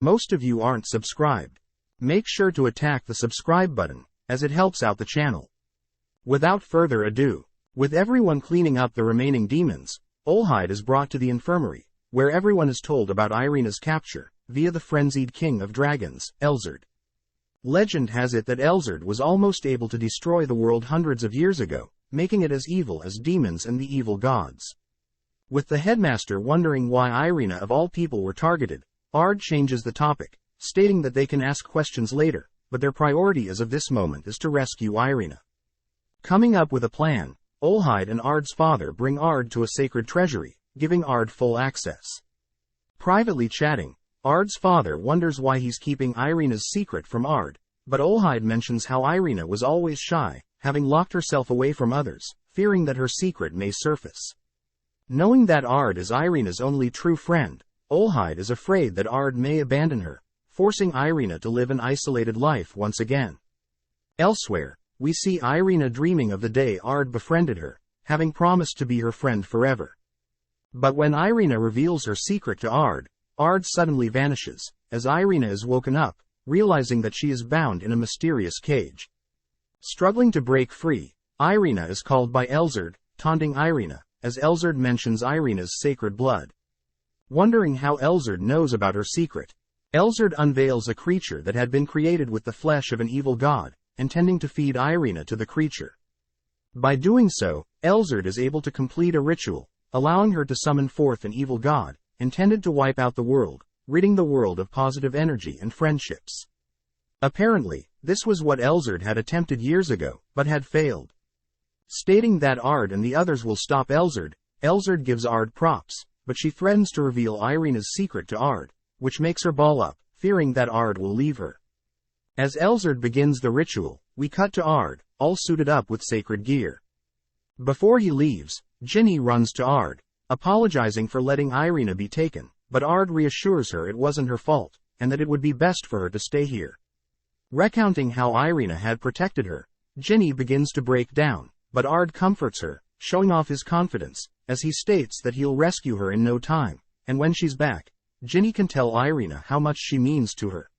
Most of you aren't subscribed. Make sure to attack the subscribe button, as it helps out the channel. Without further ado, with everyone cleaning up the remaining demons, Olhide is brought to the infirmary, where everyone is told about Irina's capture, via the frenzied king of dragons, Elzard. Legend has it that Elzard was almost able to destroy the world hundreds of years ago, making it as evil as demons and the evil gods. With the headmaster wondering why Irina of all people were targeted, Ard changes the topic, stating that they can ask questions later, but their priority as of this moment is to rescue Irina. Coming up with a plan, Olhide and Ard's father bring Ard to a sacred treasury, giving Ard full access. Privately chatting, Ard's father wonders why he's keeping Irina's secret from Ard, but Olhide mentions how Irina was always shy, having locked herself away from others, fearing that her secret may surface. Knowing that Ard is Irina's only true friend, Olhide is afraid that Ard may abandon her, forcing Irina to live an isolated life once again. Elsewhere, we see Irina dreaming of the day Ard befriended her, having promised to be her friend forever. But when Irina reveals her secret to Ard suddenly vanishes, as Irina is woken up, realizing that she is bound in a mysterious cage. Struggling to break free, Irina is called by Elzard, taunting Irina, as Elzard mentions Irina's sacred blood. Wondering how Elzard knows about her secret, Elzard unveils a creature that had been created with the flesh of an evil god, intending to feed Irina to the creature. By doing so, Elzard is able to complete a ritual, allowing her to summon forth an evil god, intended to wipe out the world, ridding the world of positive energy and friendships. Apparently, this was what Elzard had attempted years ago, but had failed. Stating that Ard and the others will stop Elzard, Elzard gives Ard props, but she threatens to reveal Irina's secret to Ard, which makes her ball up, fearing that Ard will leave her. As Elzard begins the ritual, we cut to Ard, all suited up with sacred gear. Before he leaves, Ginny runs to Ard, apologizing for letting Irina be taken, but Ard reassures her it wasn't her fault, and that it would be best for her to stay here. Recounting how Irina had protected her, Ginny begins to break down, but Ard comforts her, showing off his confidence, as he states that he'll rescue her in no time, and when she's back, Ginny can tell Irina how much she means to her.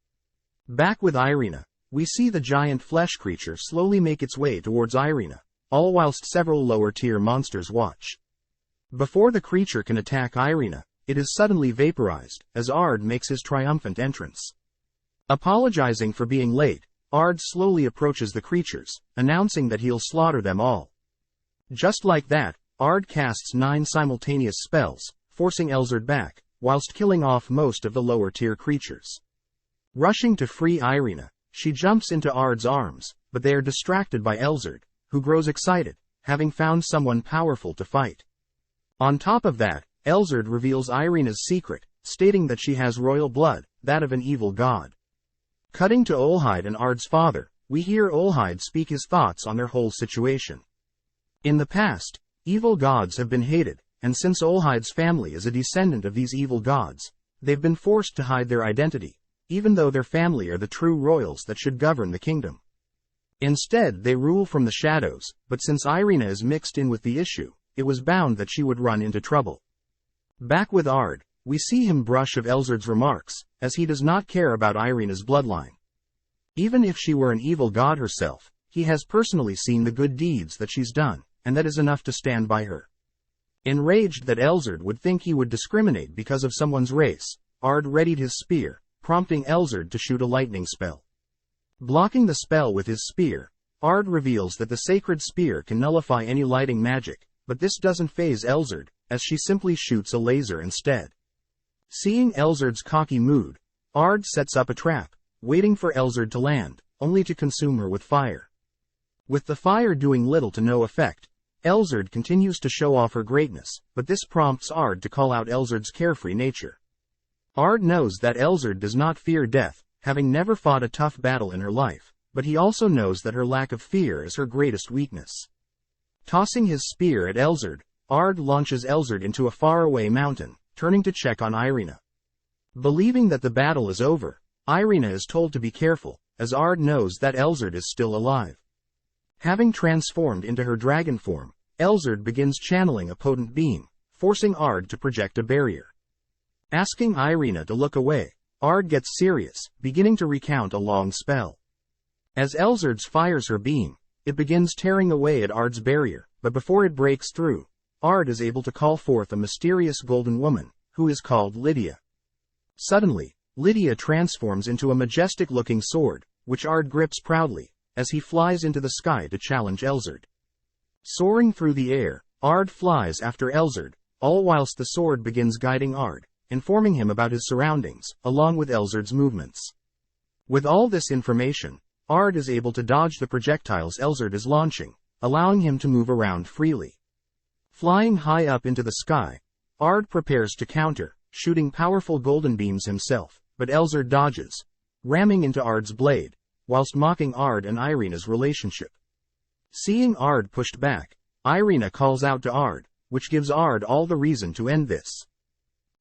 Back with Irina, we see the giant flesh creature slowly make its way towards Irina, all whilst several lower-tier monsters watch. Before the creature can attack Irina, it is suddenly vaporized, as Ard makes his triumphant entrance. Apologizing for being late, Ard slowly approaches the creatures, announcing that he'll slaughter them all. Just like that, Ard casts 9 simultaneous spells, forcing Elzard back, whilst killing off most of the lower-tier creatures. Rushing to free Irina, she jumps into Ard's arms, but they are distracted by Elzard, who grows excited, having found someone powerful to fight. On top of that, Elzard reveals Irina's secret, stating that she has royal blood, that of an evil god. Cutting to Olhide and Ard's father, we hear Olhide speak his thoughts on their whole situation. In the past, evil gods have been hated, and since Olhide's family is a descendant of these evil gods, they've been forced to hide their identity, even though their family are the true royals that should govern the kingdom. Instead, they rule from the shadows, but since Irina is mixed in with the issue, it was bound that she would run into trouble. Back with Ard, we see him brush of Elzard's remarks, as he does not care about Irina's bloodline. Even if she were an evil god herself, he has personally seen the good deeds that she's done, and that is enough to stand by her. Enraged that Elzard would think he would discriminate because of someone's race, Ard readied his spear, prompting Elzard to shoot a lightning spell. Blocking the spell with his spear, Ard reveals that the sacred spear can nullify any lighting magic, but this doesn't faze Elzard, as she simply shoots a laser instead. Seeing Elzard's cocky mood, Ard sets up a trap, waiting for Elzard to land, only to consume her with fire. With the fire doing little to no effect, Elzard continues to show off her greatness, but this prompts Ard to call out Elzard's carefree nature. Ard knows that Elzard does not fear death, having never fought a tough battle in her life, but he also knows that her lack of fear is her greatest weakness. Tossing his spear at Elzard, Ard launches Elzard into a faraway mountain, turning to check on Irina. Believing that the battle is over, Irina is told to be careful, as Ard knows that Elzard is still alive. Having transformed into her dragon form, Elzard begins channeling a potent beam, forcing Ard to project a barrier. Asking Irina to look away, Ard gets serious, beginning to recount a long spell. As Elzard fires her beam, it begins tearing away at Ard's barrier, but before it breaks through, Ard is able to call forth a mysterious golden woman, who is called Lydia. Suddenly, Lydia transforms into a majestic-looking sword, which Ard grips proudly, as he flies into the sky to challenge Elzard. Soaring through the air, Ard flies after Elzard, all whilst the sword begins guiding Ard, informing him about his surroundings, along with Elzard's movements. With all this information, Ard is able to dodge the projectiles Elzard is launching, allowing him to move around freely. Flying high up into the sky, Ard prepares to counter, shooting powerful golden beams himself, but Elzard dodges, ramming into Ard's blade, whilst mocking Ard and Irina's relationship. Seeing Ard pushed back, Irina calls out to Ard, which gives Ard all the reason to end this.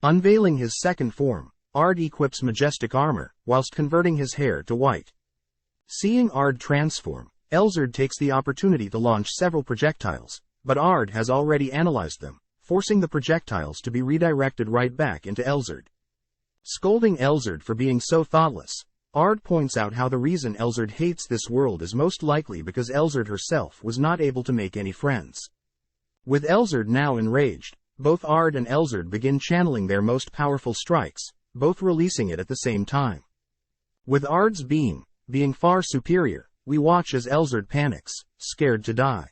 Unveiling his second form, Ard equips majestic armor, whilst converting his hair to white. Seeing Ard transform, Elzard takes the opportunity to launch several projectiles, but Ard has already analyzed them, forcing the projectiles to be redirected right back into Elzard. Scolding Elzard for being so thoughtless, Ard points out how the reason Elzard hates this world is most likely because Elzard herself was not able to make any friends. With Elzard now enraged, both Ard and Elzard begin channeling their most powerful strikes, both releasing it at the same time. With Ard's beam being far superior, we watch as Elzard panics, scared to die.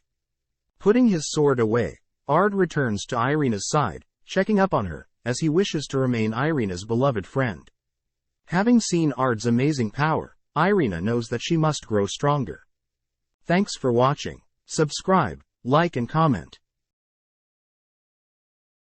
Putting his sword away, Ard returns to Irina's side, checking up on her, as he wishes to remain Irina's beloved friend. Having seen Ard's amazing power, Irina knows that she must grow stronger. Thanks for watching. Subscribe, like and comment.